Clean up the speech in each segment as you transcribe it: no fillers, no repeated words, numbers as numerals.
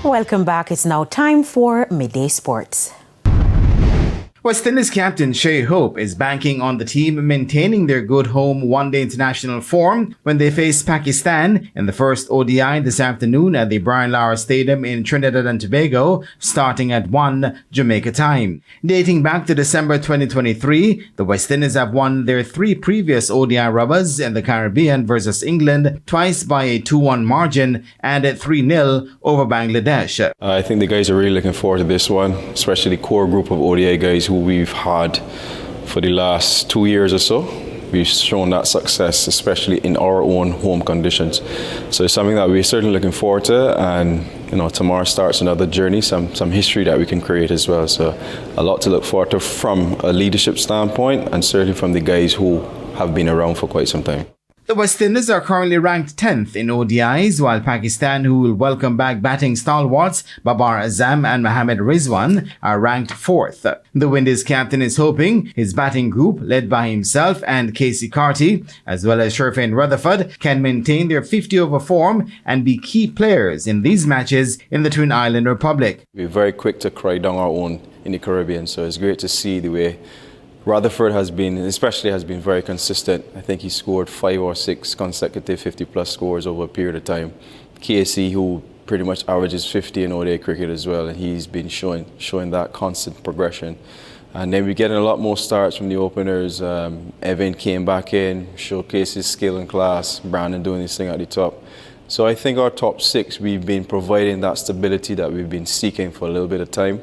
Welcome back. It's now time for Midday Sports. West Indies captain Shea Hope is banking on the team maintaining their good home one-day international form when they face Pakistan in the first ODI this afternoon at the Brian Lara Stadium in Trinidad and Tobago, starting at 1 Jamaica time. Dating back to December 2023, the West Indies have won their 3 previous ODI rubbers in the Caribbean versus England, twice by a 2-1 margin and at 3-0 over Bangladesh. I think the guys are really looking forward to this one, especially the core group of ODI guys who we've had for the last 2 years or so. We've shown that success, especially in our own home conditions. So it's something that we're certainly looking forward to, and tomorrow starts another journey, some history that we can create as well. So a lot to look forward to from a leadership standpoint, and certainly from the guys who have been around for quite some time. The West Indies are currently ranked 10th in ODIs, while Pakistan, who will welcome back batting stalwarts Babar Azam and Mohammad Rizwan, are ranked 4th. The Windies captain is hoping his batting group, led by himself and Casey Carty, as well as Sherfain Rutherford, can maintain their 50-over form and be key players in these matches in the Twin Island Republic. We're very quick to cry down our own in the Caribbean, so it's great to see the way Rutherford has been very consistent. I think he scored 5 or 6 consecutive 50-plus scores over a period of time. KC, who pretty much averages 50 in ODI cricket as well, and he's been showing that constant progression. And then we're getting a lot more starts from the openers. Evan came back in, showcased his skill and class. Brandon doing his thing at the top. So I think our top 6, we've been providing that stability that we've been seeking for a little bit of time.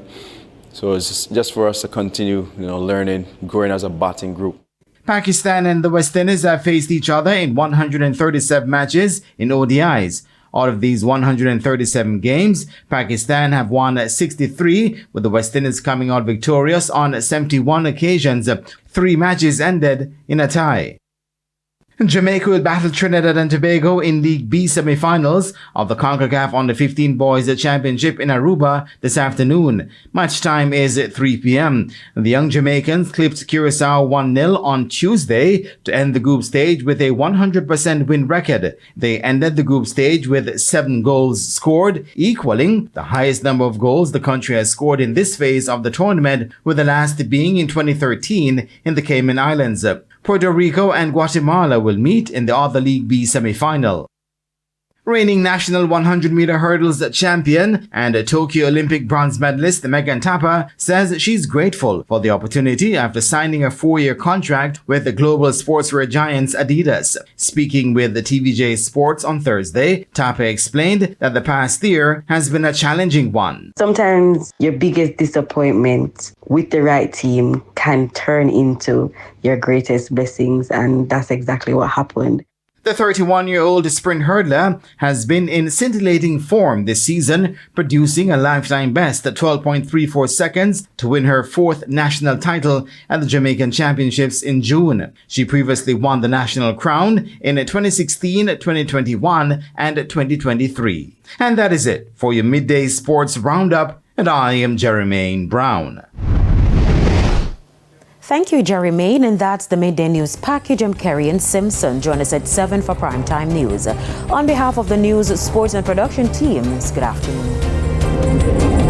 So it's just for us to continue, learning, growing as a batting group. Pakistan and the West Indies have faced each other in 137 matches in ODIs. Out of these 137 games, Pakistan have won 63, with the West Indies coming out victorious on 71 occasions. 3 matches ended in a tie. Jamaica will battle Trinidad and Tobago in League B semi-finals of the CONCACAF Under-15 Boys Championship in Aruba this afternoon. Match time is at 3 p.m. The young Jamaicans clipped Curaçao 1-0 on Tuesday to end the group stage with a 100% win record. They ended the group stage with 7 goals scored, equaling the highest number of goals the country has scored in this phase of the tournament, with the last being in 2013 in the Cayman Islands. Puerto Rico and Guatemala will meet in the other League B semi-final. Reigning national 100-meter hurdles champion and Tokyo Olympic bronze medalist Megan Tapper says she's grateful for the opportunity after signing a 4-year contract with the global sportswear giants Adidas. Speaking with the TVJ Sports on Thursday, Tapper explained that the past year has been a challenging one. Sometimes your biggest disappointment with the right team can turn into your greatest blessings, and that's exactly what happened. The 31-year-old sprint hurdler has been in scintillating form this season, producing a lifetime best at 12.34 seconds to win her 4th national title at the Jamaican Championships in June. She previously won the national crown in 2016, 2021, and 2023. And that is it for your Midday Sports Roundup, and I am Jermaine Brown. Thank you, Jermaine, and that's the Midday News Package. I'm Kerry and Simpson. Join us at 7 for Primetime News. On behalf of the News, Sports and Production teams, good afternoon.